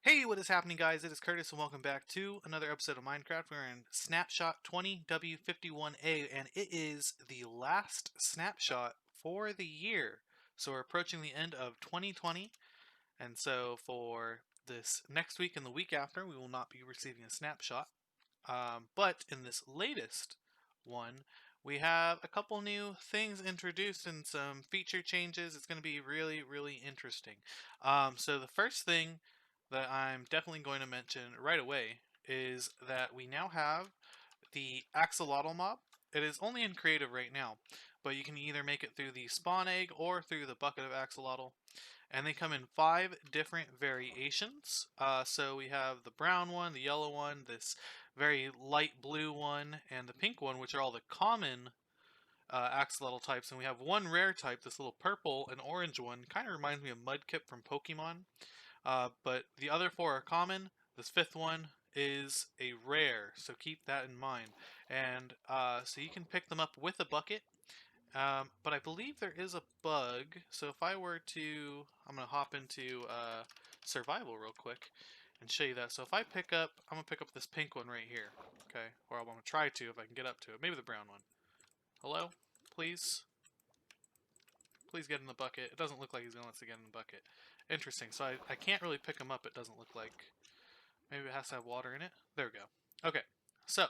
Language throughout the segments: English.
Hey, what is happening, guys? It is Curtis, and welcome back to another episode of Minecraft. We're in Snapshot 20w51a, and it is the last snapshot for the year. So we're approaching the end of 2020, and so for this next week and the week after, we will not be receiving a snapshot. But in this latest one, we have a couple new things introduced and some feature changes. It's going to be really, really interesting. So the first thing that I'm definitely going to mention right away is that we now have the Axolotl mob. It is only in creative right now, but you can either make it through the spawn egg or through the bucket of Axolotl. And they come in 5 different variations. So we have the brown one, the yellow one, this very light blue one, and the pink one, which are all the common axolotl types. And we have one rare type, this little purple and orange one. Kind of reminds me of Mudkip from Pokemon. But the other 4 are common. This 5th one is a rare, so keep that in mind. And so you can pick them up with a bucket. But I believe there is a bug, so if I were to, I'm going to hop into survival real quick and show you that. So if I pick up, I'm going to pick up this pink one right here, okay? Or I'm going to try to if I can get up to it. Maybe the brown one. Hello? Please? Please get in the bucket. It doesn't look like he's going to let us get in the bucket. Interesting, so I can't really pick him up, it doesn't look like. Maybe it has to have water in it? There we go. Okay, so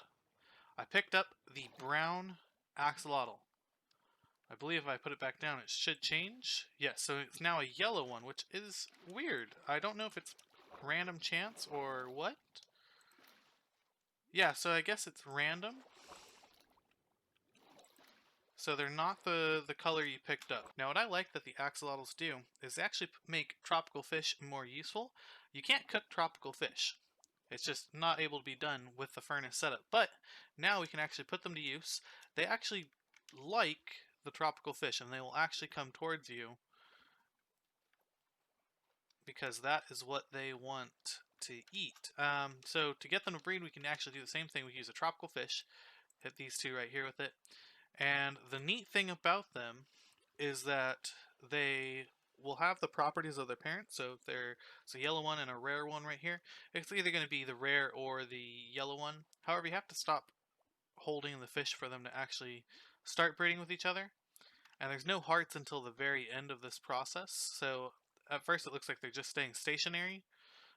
I picked up the brown axolotl. I believe if I put it back down, it should change. Yes, so it's now a yellow one, which is weird. I don't know if it's random chance or what. Yeah, so I guess it's random. So they're not the color you picked up. Now what I like that the axolotls do is they actually make tropical fish more useful. You can't cook tropical fish. It's just not able to be done with the furnace setup. But now we can actually put them to use. They actually like the tropical fish, and they will actually come towards you because that is what they want to eat. So to get them to breed, we can actually do the same thing. We use a tropical fish, hit these 2 right here with it, and the neat thing about them is that they will have the properties of their parents. So if there's a yellow one and a rare one right here, it's either going to be the rare or the yellow one. However, you have to stop holding the fish for them to actually start breeding with each other. And there's no hearts until the very end of this process. So at first it looks like they're just staying stationary.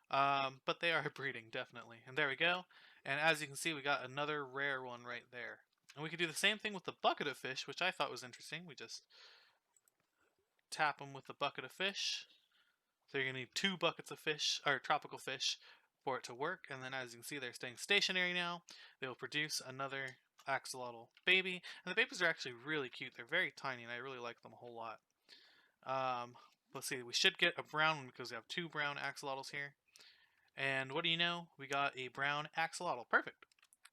But they are breeding, definitely. And there we go. And as you can see, we got another rare one right there. And we could do the same thing with the bucket of fish, which I thought was interesting. We just tap them with the bucket of fish. So you're going to need 2 buckets of fish, or tropical fish, for it to work. And then as you can see, they're staying stationary now. They will produce another axolotl baby. And the babies are actually really cute. They're very tiny, and I really like them a whole lot. Let's see, we should get a brown one because we have 2 brown axolotls here. And what do you know? We got a brown axolotl. Perfect.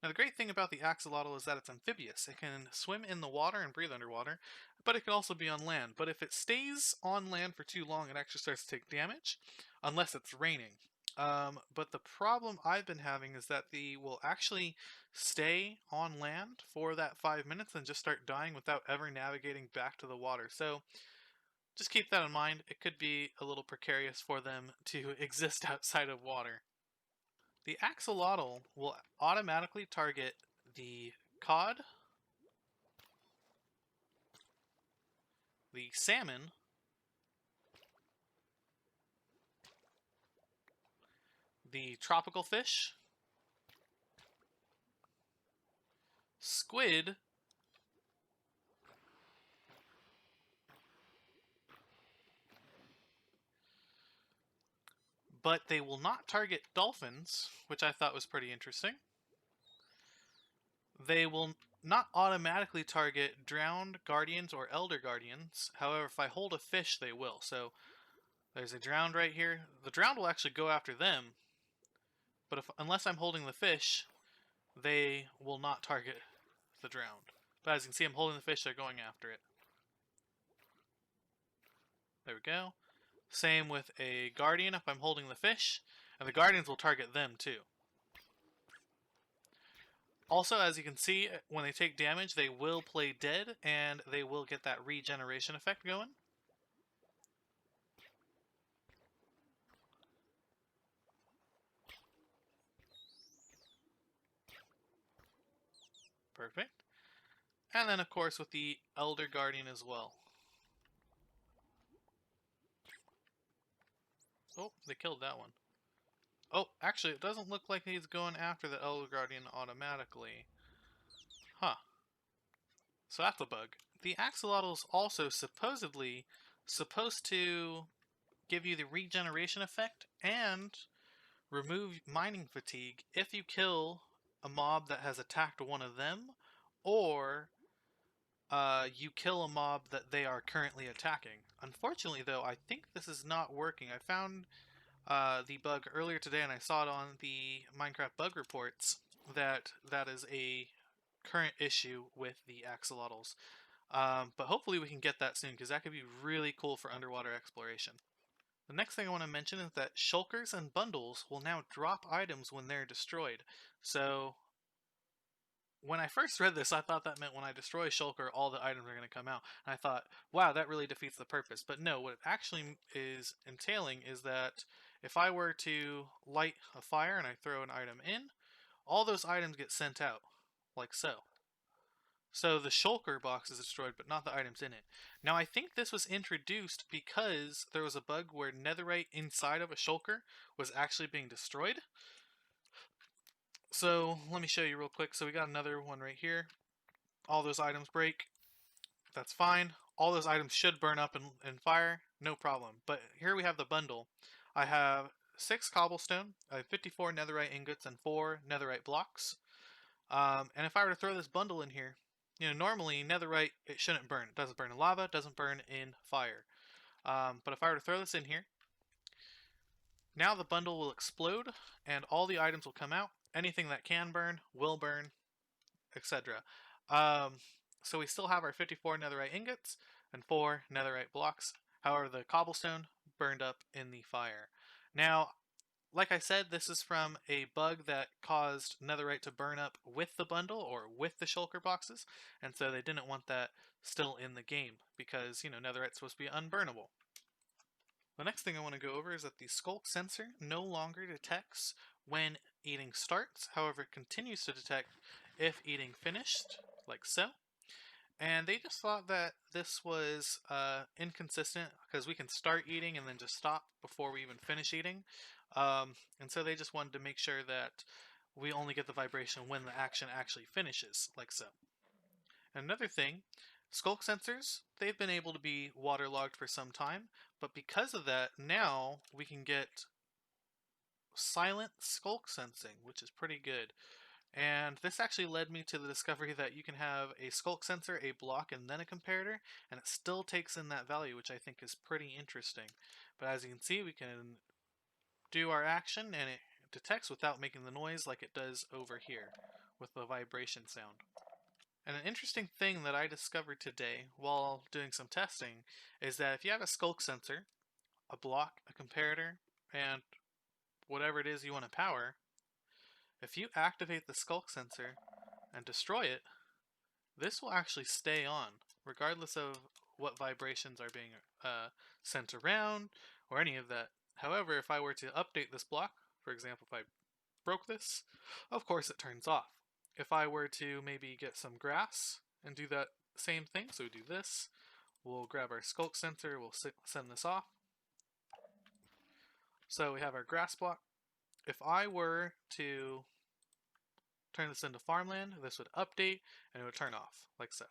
Now the great thing about the axolotl is that it's amphibious. It can swim in the water and breathe underwater, but it can also be on land. But if it stays on land for too long, it actually starts to take damage, unless it's raining. But the problem I've been having is that they will actually stay on land for that 5 minutes and just start dying without ever navigating back to the water. So just keep that in mind. It could be a little precarious for them to exist outside of water. The axolotl will automatically target the cod, the salmon, the tropical fish, squid, but they will not target dolphins, which I thought was pretty interesting. They will not automatically target drowned guardians or elder guardians. However, if I hold a fish, they will. So there's a drowned right here. The drowned will actually go after them, but unless I'm holding the fish, they will not target the drowned. But as you can see, I'm holding the fish, they're going after it. There we go. Same with a guardian if I'm holding the fish, and the guardians will target them too. Also, as you can see, when they take damage, they will play dead, and they will get that regeneration effect going. Perfect. And then, of course, with the Elder Guardian as well. Oh, they killed that one. Oh, actually, it doesn't look like he's going after the Elder Guardian automatically. Huh. So that's a bug. The Axolotl is also supposedly supposed to give you the regeneration effect and remove mining fatigue if you kill a mob that has attacked one of them, or you kill a mob that they are currently attacking. Unfortunately, though, I think this is not working. I found the bug earlier today, and I saw it on the Minecraft bug reports that that is a current issue with the axolotls. But hopefully we can get that soon, because that could be really cool for underwater exploration. The next thing I want to mention is that Shulkers and Bundles will now drop items when they're destroyed. So when I first read this, I thought that meant when I destroy Shulker, all the items are going to come out. And I thought, wow, that really defeats the purpose. But no, what it actually is entailing is that if I were to light a fire and I throw an item in, all those items get sent out, like so. So the Shulker box is destroyed, but not the items in it. Now I think this was introduced because there was a bug where netherite inside of a Shulker was actually being destroyed. So let me show you real quick. So we got another one right here. All those items break. That's fine. All those items should burn up in fire. No problem. But here we have the bundle. I have 6 cobblestone, I have 54 netherite ingots, and 4 netherite blocks. And if I were to throw this bundle in here, you know, normally netherite, it shouldn't burn. It doesn't burn in lava, it doesn't burn in fire. But if I were to throw this in here, now the bundle will explode and all the items will come out. Anything that can burn will burn, etc. So we still have our 54 netherite ingots and 4 netherite blocks. However, the cobblestone burned up in the fire. Now, like I said, this is from a bug that caused netherite to burn up with the bundle or with the shulker boxes, and so they didn't want that still in the game because, you know, netherite's supposed to be unburnable. The next thing I want to go over is that the Skulk sensor no longer detects when eating starts, however it continues to detect if eating finished, like so. And they just thought that this was inconsistent because we can start eating and then just stop before we even finish eating. And so they just wanted to make sure that we only get the vibration when the action actually finishes, like so. Another thing, Skulk sensors, they've been able to be waterlogged for some time, but because of that, now we can get silent Skulk sensing, which is pretty good. And this actually led me to the discovery that you can have a Skulk sensor, a block, and then a comparator, and it still takes in that value, which I think is pretty interesting. But as you can see, we can do our action, and it detects without making the noise like it does over here, with the vibration sound. And an interesting thing that I discovered today while doing some testing is that if you have a Skulk sensor, a block, a comparator, and whatever it is you want to power, if you activate the Skulk sensor and destroy it, this will actually stay on, regardless of what vibrations are being sent around or any of that. However, if I were to update this block, for example, if I broke this, of course it turns off. If I were to maybe get some grass and do that same thing, so we do this, we'll grab our Skulk sensor, we'll send this off. So we have our grass block. If I were to turn this into farmland, this would update and it would turn off, like so.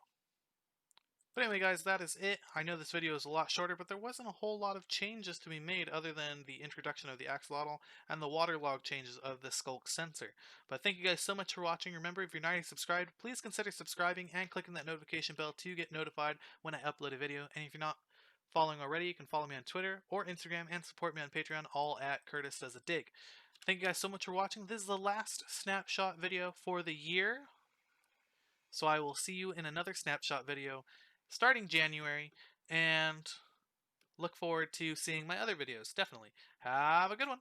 But anyway guys, that is it. I know this video is a lot shorter, but there wasn't a whole lot of changes to be made other than the introduction of the Axolotl and the waterlog changes of the Skulk sensor. But thank you guys so much for watching. Remember, if you're not already subscribed, please consider subscribing and clicking that notification bell to get notified when I upload a video. And if you're not following already, you can follow me on Twitter or Instagram and support me on Patreon, all at Curtis Does a Dig. Thank you guys so much for watching. This is the last snapshot video for the year. So I will see you in another snapshot video starting January, and look forward to seeing my other videos, definitely. Have a good one!